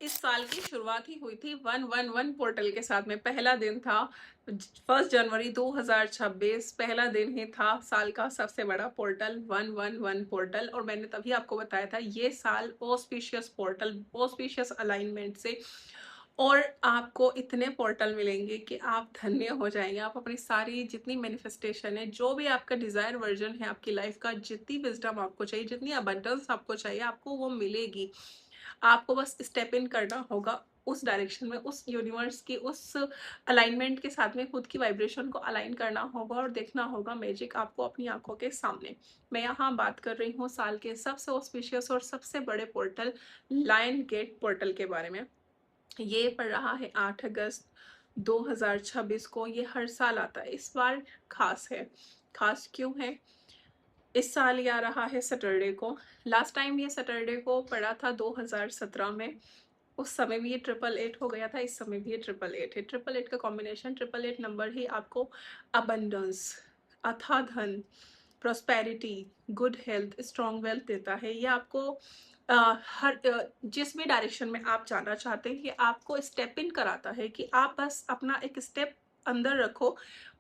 इस साल की शुरुआत ही हुई थी 111 पोर्टल के साथ में। पहला दिन था 1 जनवरी 2026, पहला दिन ही था साल का सबसे बड़ा पोर्टल 111 पोर्टल। और मैंने तभी आपको बताया था ये साल ऑस्पिशियस पोर्टल, ऑस्पिशियस अलाइनमेंट से और आपको इतने पोर्टल मिलेंगे कि आप धन्य हो जाएंगे। आप अपनी सारी जितनी मैनिफेस्टेशन है, जो भी आपका डिजायर वर्जन है आपकी लाइफ का, जितनी विजडम आपको चाहिए, जितनी अबंडेंस आपको चाहिए, आपको वो मिलेगी। आपको बस स्टेप इन करना होगा उस डायरेक्शन में, उस यूनिवर्स की उस अलाइनमेंट के साथ में खुद की वाइब्रेशन को अलाइन करना होगा और देखना होगा मैजिक आपको अपनी आंखों के सामने। मैं यहाँ बात कर रही हूँ साल के सबसे ऑस्पिशियस और सबसे बड़े पोर्टल लायन गेट पोर्टल के बारे में। ये पड़ रहा है 8 अगस्त 2026 को। ये हर साल आता है, इस बार खास है। खास क्यों है? इस साल ये आ रहा है सैटरडे को। लास्ट टाइम ये सैटरडे को पड़ा था 2017 में। उस समय भी ये 888 हो गया था, इस समय भी ये 888 है। 888 का कॉम्बिनेशन, 888 नंबर ही आपको अबंडेंस, अथाह धन, prosperity, good health, strong wealth देता है। ये आपको जिस भी डायरेक्शन में आप जाना चाहते हैं, ये आपको स्टेप इन कराता है कि आप बस अपना एक स्टेप अंदर रखो,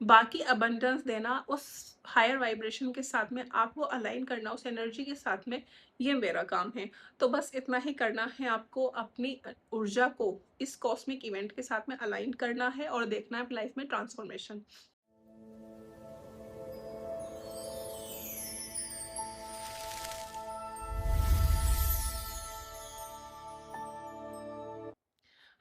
बाकी अबंडेंस देना उस हायर वाइब्रेशन के साथ में, आपको अलाइन करना उस एनर्जी के साथ में, ये मेरा काम है। तो बस इतना ही करना है आपको, अपनी ऊर्जा को इस कॉस्मिक इवेंट के साथ में अलाइन करना है और देखना है लाइफ में transformation.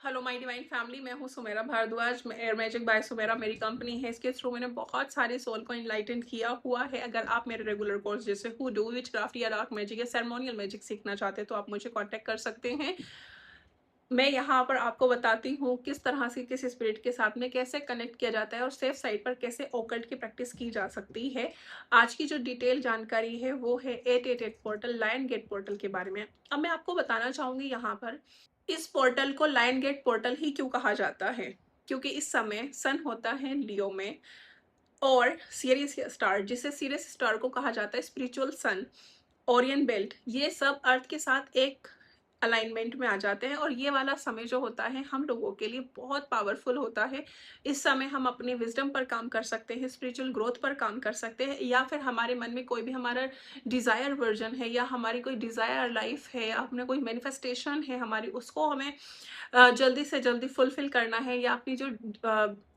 Hello my divine family, मैं हूँ Sumera Bhardwaj. Air magic by Sumera मेरी कंपनी है। इसके थ्रू मैंने बहुत सारे सोल को इनलाइटन किया हुआ है। अगर आप मेरे रेगुलर कोर्स जैसे हुडू, विचक्राफ्ट या डार्क मैजिक या सेरेमोनियल मैजिक सीखना चाहते हैं तो आप मुझे कांटेक्ट कर सकते हैं। मैं यहाँ पर आपको बताती हूँ किस तरह से किस स्पिरिट के साथ में कैसे कनेक्ट किया जाता है और सेफ साइड पर कैसे ओकल्ट की प्रैक्टिस की जा सकती है। आज की जो डिटेल जानकारी है वो है 888 पोर्टल, लायन गेट पोर्टल के बारे में। अब मैं आपको बताना चाहूंगी यहाँ पर, इस पोर्टल को लायन गेट पोर्टल ही क्यों कहा जाता है? क्योंकि इस समय सन होता है लियो में, और सीरियस स्टार, जिसे सीरियस स्टार को कहा जाता है स्पिरिचुअल सन, ओरियन बेल्ट, ये सब अर्थ के साथ एक अलाइनमेंट में आ जाते हैं। और ये वाला समय जो होता है हम लोगों के लिए बहुत पावरफुल होता है। इस समय हम अपने विजडम पर काम कर सकते हैं, स्पिरिचुअल ग्रोथ पर काम कर सकते हैं, या फिर हमारे मन में कोई भी हमारा डिज़ायर वर्जन है, या हमारी कोई डिज़ायर लाइफ है, या अपने कोई मैनिफेस्टेशन है हमारी, उसको हमें जल्दी से जल्दी फुलफिल करना है, या अपनी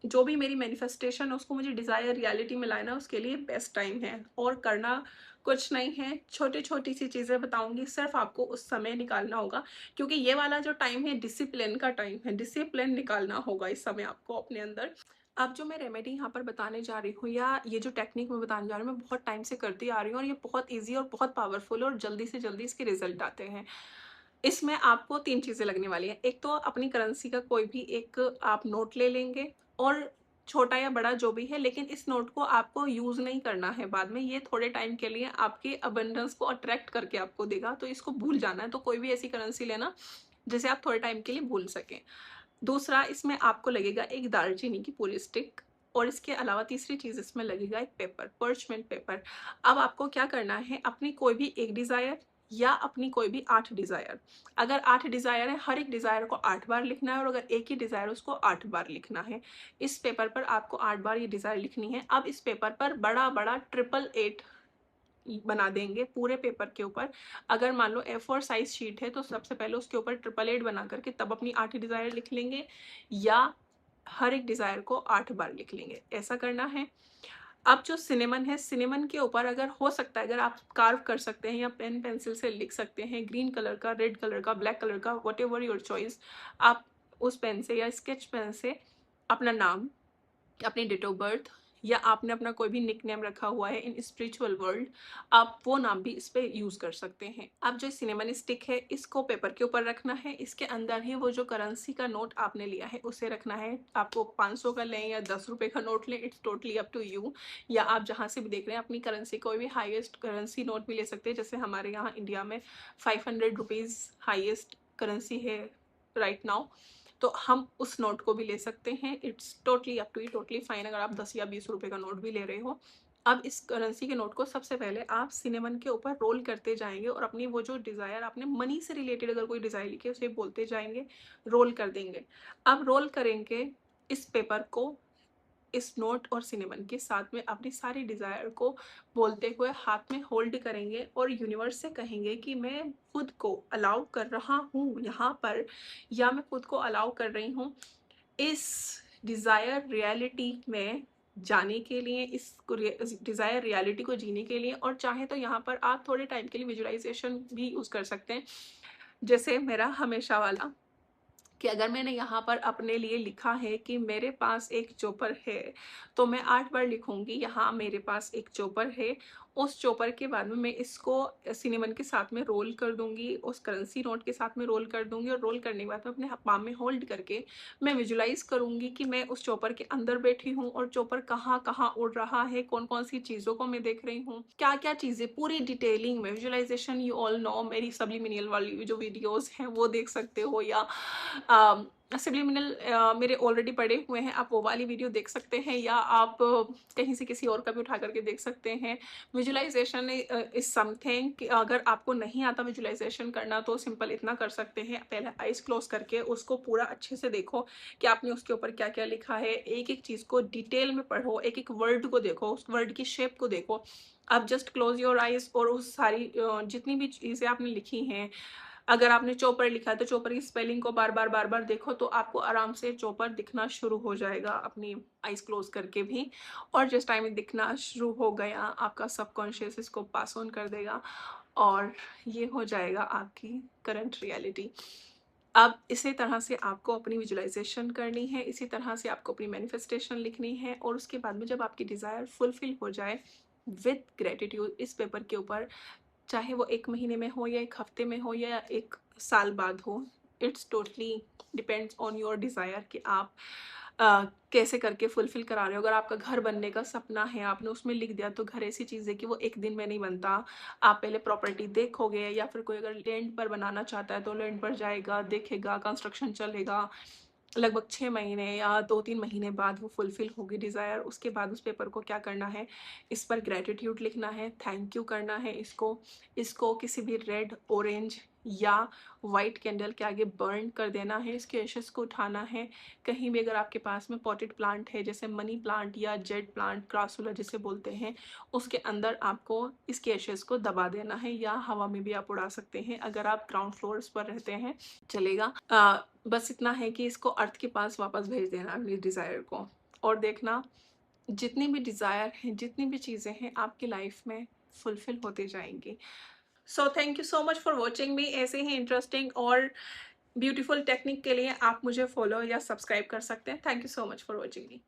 जो भी मेरी मैनिफेस्टेशन है उसको मुझे डिज़ायर रियलिटी में लाना है, उसके लिए बेस्ट टाइम है। और करना कुछ नहीं है, छोटी छोटी सी चीज़ें बताऊंगी, सिर्फ आपको उस समय निकालना होगा। क्योंकि ये वाला जो टाइम है डिसिप्लिन का टाइम है, डिसिप्लिन निकालना होगा इस समय आपको अपने अंदर। अब जो मैं रेमेडी यहाँ पर बताने जा रही हूँ, या ये जो टेक्निक मैं बताने जा रही हूँ, मैं बहुत टाइम से करती आ रही हूँ और ये बहुत ईजी और बहुत पावरफुल और जल्दी से जल्दी इसके रिजल्ट आते हैं। इसमें आपको 3 चीज़ें लगने वाली हैं। एक तो अपनी करेंसी का कोई भी एक आप नोट ले लेंगे, और छोटा या बड़ा जो भी है, लेकिन इस नोट को आपको यूज़ नहीं करना है बाद में। ये थोड़े टाइम के लिए आपके अबंडेंस को अट्रैक्ट करके आपको देगा, तो इसको भूल जाना है। तो कोई भी ऐसी करेंसी लेना जिसे आप थोड़े टाइम के लिए भूल सकें। दूसरा, इसमें आपको लगेगा एक दालचीनी की पूरी स्टिक, और इसके अलावा तीसरी चीज़ इसमें लगेगा एक पेपर, पर्चमेंट पेपर। अब आपको क्या करना है, अपनी कोई भी एक डिज़ायर या अपनी कोई भी 8 डिज़ायर, अगर 8 डिज़ायर है, हर एक डिज़ायर को 8 बार लिखना है, और अगर एक ही डिज़ायर उसको 8 बार लिखना है। इस पेपर पर आपको 8 बार ये डिज़ायर लिखनी है। अब इस पेपर पर बड़ा बड़ा 888 बना देंगे पूरे पेपर के ऊपर। अगर मान लो A4 साइज शीट है तो सबसे पहले उसके ऊपर 888 बना करके तब अपनी 8 डिज़ायर लिख लेंगे, या हर एक डिज़ायर को 8 बार लिख लेंगे, ऐसा करना है। अब जो सिनेमन है, सिनेमन के ऊपर अगर हो सकता है, अगर आप कार्व कर सकते हैं या पेन पेंसिल से लिख सकते हैं, ग्रीन कलर का, रेड कलर का, ब्लैक कलर का, वट एवर योर चॉइस, आप उस पेन से या स्केच पेन से अपना नाम, अपनी डेट ऑफ बर्थ, या आपने अपना कोई भी निक नेम रखा हुआ है इन स्पिरिचुअल वर्ल्ड, आप वो नाम भी इस पे यूज कर सकते हैं। अब जो सिनेमन स्टिक है इसको पेपर के ऊपर रखना है, इसके अंदर ही वो जो करेंसी का नोट आपने लिया है उसे रखना है। आपको 500 का लें या 10 रुपए का नोट लें, it's totally up to you. या आप जहाँ से भी देख रहे हैं अपनी करेंसी, कोई भी हाईएस्ट करेंसी नोट भी ले सकते हैं। जैसे हमारे यहाँ इंडिया में 500 रुपीज़ हाईएस्ट करेंसी है राइट नाउ, तो हम उस नोट को भी ले सकते हैं। It's totally up to you, totally fine. अगर आप 10 या 20 रुपए का नोट भी ले रहे हो अब इस करेंसी के नोट को सबसे पहले आप सिनेमन के ऊपर रोल करते जाएंगे और अपनी वो जो डिज़ायर आपने मनी से रिलेटेड अगर कोई डिज़ायर लिखी है उसे बोलते जाएंगे, रोल कर देंगे। अब रोल करेंगे इस पेपर को इस नोट और सिनेमन के साथ में अपनी सारी डिज़ायर को बोलते हुए हाथ में होल्ड करेंगे और यूनिवर्स से कहेंगे कि मैं खुद को अलाउ कर रहा हूँ यहाँ पर, या मैं खुद को अलाउ कर रही हूँ इस डिज़ायर रियलिटी में जाने के लिए, इस डिज़ायर रियलिटी को जीने के लिए। और चाहे तो यहाँ पर आप थोड़े टाइम के लिए विजुअलाइजेशन भी यूज़ कर सकते हैं, जैसे मेरा हमेशा वाला कि अगर मैंने यहाँ पर अपने लिए लिखा है कि मेरे पास एक चॉपर है, तो मैं 8 बार लिखूँगी यहाँ मेरे पास एक चॉपर है। उस चॉपर के बाद में मैं इसको सिनेमन के साथ में रोल कर दूँगी, उस करेंसी नोट के साथ में रोल कर दूँगी और रोल करने के बाद में अपने पाम में होल्ड करके मैं विजुलाइज़ करूँगी कि मैं उस चॉपर के अंदर बैठी हूँ और चॉपर कहाँ-कहाँ उड़ रहा है, कौन-कौन सी चीज़ों को मैं देख रही हूँ, क्या-क्या चीज़ें पूरी डिटेलिंग में विजुअलाइज़ेशन। यू ऑल नो मेरी सब्लिमिनल वाली जो वीडियोज़ हैं वो देख सकते हो, या सब्लिमिनल मेरे ऑलरेडी पड़े हुए हैं, आप वो वाली वीडियो देख सकते हैं, या आप कहीं से किसी और का भी उठा करके देख सकते हैं। विजुअलाइजेशन इज समथिंग कि अगर आपको नहीं आता विजुअलाइजेशन करना तो सिंपल इतना कर सकते हैं, पहले आइज क्लोज करके उसको पूरा अच्छे से देखो कि आपने उसके ऊपर क्या क्या लिखा है, एक एक चीज़ को डिटेल में पढ़ो, एक एक वर्ड को देखो, उस वर्ड की शेप को देखो। आप जस्ट क्लोज योर आइज और उस सारी जितनी भी चीज़ें आपने लिखी हैं, अगर आपने चॉपर लिखा है तो चॉपर की स्पेलिंग को बार बार देखो, तो आपको आराम से चॉपर दिखना शुरू हो जाएगा अपनी आइज क्लोज करके भी। और जिस टाइम में दिखना शुरू हो गया, आपका सबकॉन्शियस इसको पास ऑन कर देगा और ये हो जाएगा आपकी करंट रियलिटी। अब इसी तरह से आपको अपनी विजुअलाइजेशन करनी है, इसी तरह से आपको अपनी मैनिफेस्टेशन लिखनी है, और उसके बाद में जब आपकी डिज़ायर फुलफिल हो जाए विद ग्रेटिट्यूड इस पेपर के ऊपर, चाहे वो 1 महीने में हो या 1 हफ्ते में हो या 1 साल बाद हो, it's totally depends on your desire कि आप कैसे करके फुलफ़िल करा रहे हो। अगर आपका घर बनने का सपना है, आपने उसमें लिख दिया, तो घर ऐसी चीज़ है कि वो 1 दिन में नहीं बनता। आप पहले प्रॉपर्टी देखोगे, या फिर कोई अगर लैंड पर बनाना चाहता है तो लैंड पर जाएगा, देखेगा, कंस्ट्रक्शन चलेगा। लगभग 6 महीने या 2-3 महीने बाद वो फुलफ़िल होगी डिज़ायर। उसके बाद उस पेपर को क्या करना है, इस पर ग्रैटिट्यूड लिखना है, थैंक यू करना है इसको किसी भी रेड, ऑरेंज या वाइट कैंडल के आगे बर्न कर देना है, इसके एशेज़ को उठाना है। कहीं भी अगर आपके पास में पॉटेड प्लांट है, जैसे मनी प्लांट या जेड प्लांट, क्रासुला जिसे बोलते हैं, उसके अंदर आपको इसके एशेज़ को दबा देना है, या हवा में भी आप उड़ा सकते हैं। अगर आप ग्राउंड फ्लोर्स पर रहते हैं, चलेगा। बस इतना है कि इसको अर्थ के पास वापस भेज देना अपनी डिज़ायर को, और देखना जितनी भी डिज़ायर हैं, जितनी भी चीज़ें हैं आपकी लाइफ में फुलफ़िल होती जाएँगी। So thank you so much for watching मी। ऐसे ही इंटरेस्टिंग और ब्यूटीफुल टेक्निक के लिए आप मुझे फॉलो या सब्सक्राइब कर सकते हैं। Thank you so much for watching me.